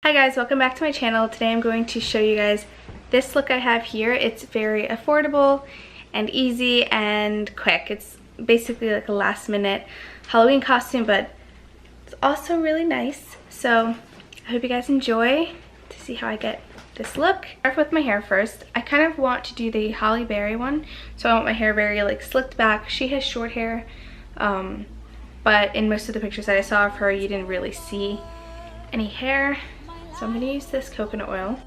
Hi guys, welcome back to my channel. Today I'm going to show you guys this look I have here. It's very affordable and easy and quick. It's basically like a last minute Halloween costume, but it's also really nice. So I hope you guys enjoy to see how I get this look. Start with my hair first. I kind of want to do the Halle Berry one. So I want my hair very like slicked back. She has short hair, but in most of the pictures that I saw of her, you didn't really see any hair. So I'm going to use this coconut oil.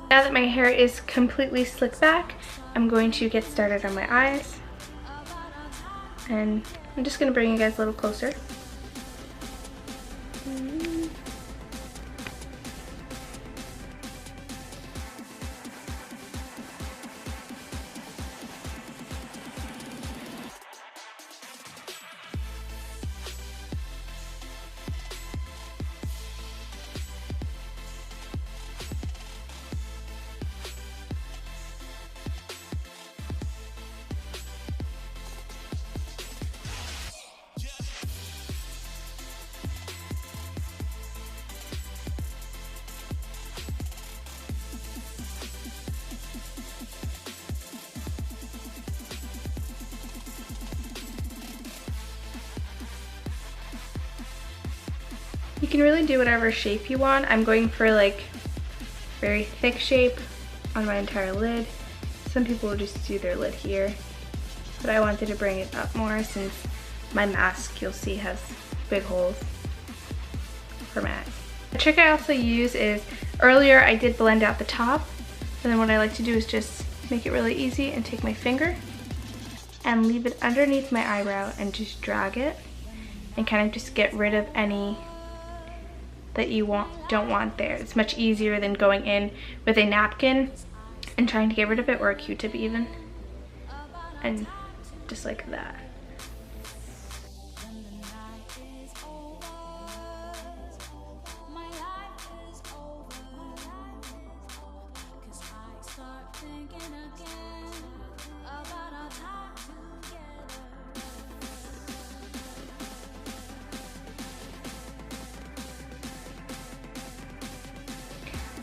Now that my hair is completely slicked back, I'm going to get started on my eyes. And I'm just going to bring you guys a little closer. You can really do whatever shape you want. I'm going for like very thick shape on my entire lid. Some people will just do their lid here, but I wanted to bring it up more since my mask, you'll see, has big holes for my eyes. The trick I also use is, earlier I did blend out the top, and then what I like to do is just make it really easy and take my finger and leave it underneath my eyebrow and just drag it and kind of just get rid of any that you don't want there. It's much easier than going in with a napkin and trying to get rid of it, or a Q-tip even. And just like that.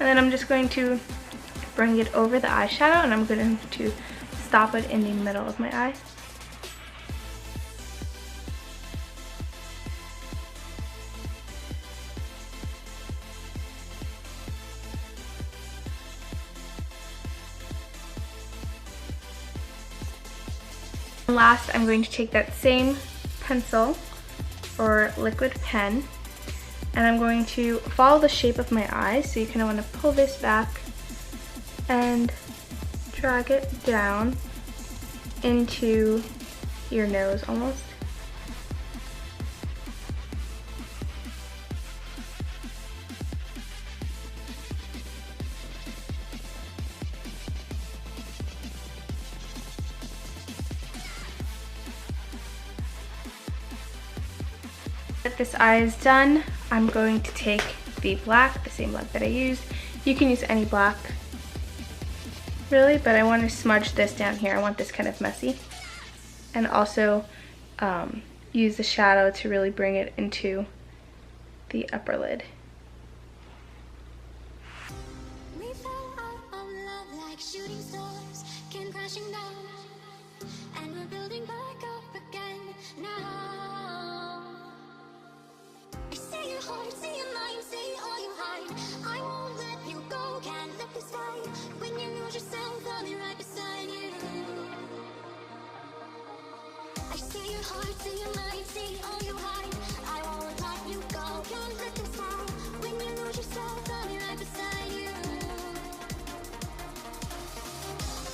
And then I'm just going to bring it over the eyeshadow, and I'm going to stop it in the middle of my eye. And last, I'm going to take that same pencil or liquid pen, and I'm going to follow the shape of my eye. So you kind of want to pull this back and drag it down into your nose almost. That this eye is done, I'm going to take the black, the same black that I used. You can use any black, really, but I want to smudge this down here. I want this kind of messy. And also use the shadow to really bring it into the upper lid. We fell out of love like shooting stars, came crashing down, and we're building back up again now. I see your heart, see your mind, see all you hide. I won't let you go, can't let this fight. When you lose yourself, I'll be right beside you. I see your heart, see your mind, see all you hide. I won't let you go, can't let this fight. When you lose yourself, I'll be right beside you.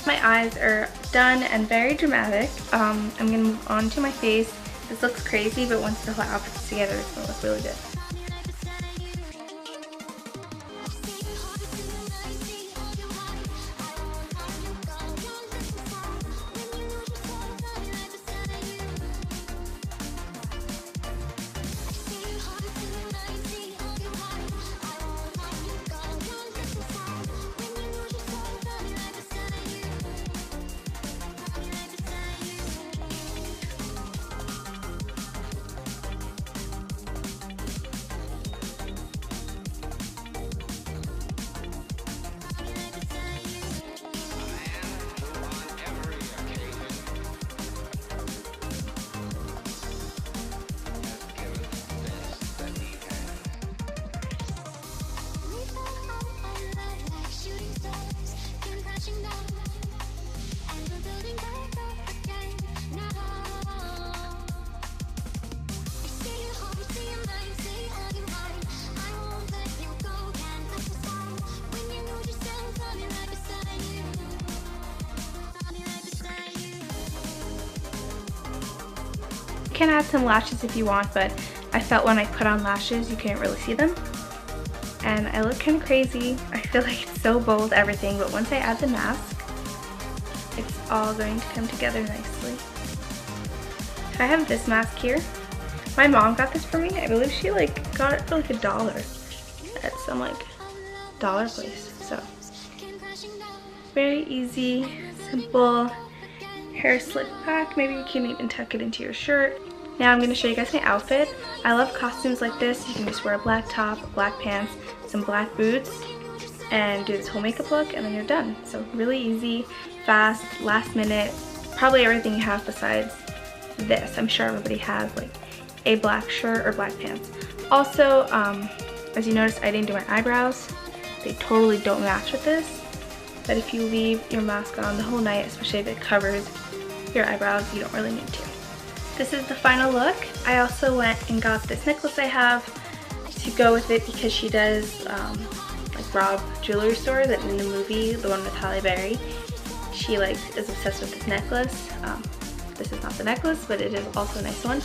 My eyes are done and very dramatic. I'm gonna move on to my face. This looks crazy, but once the whole outfit's together, it's gonna look really good. can add some lashes if you want, but I felt when I put on lashes you couldn't really see them. And I look kind of crazy. I feel like it's so bold, everything, but once I add the mask, it's all going to come together nicely. I have this mask here. My mom got this for me. I believe she like got it for like $1 at some like dollar place. So very easy, simple hair slick back. Maybe you can even tuck it into your shirt. Now I'm going to show you guys my outfit. I love costumes like this. You can just wear a black top, black pants, some black boots, and do this whole makeup look, and then you're done. So really easy, fast, last minute, probably everything you have besides this. I'm sure everybody has like a black shirt or black pants. Also, as you noticed, I didn't do my eyebrows. They totally don't match with this, but if you leave your mask on the whole night, especially if it covers your eyebrows, you don't really need to. This is the final look. I also went and got this necklace I have to go with it because she does like Rob jewelry store that in the movie, the one with Halle Berry, she like is obsessed with this necklace. This is not the necklace, but it is also a nice one.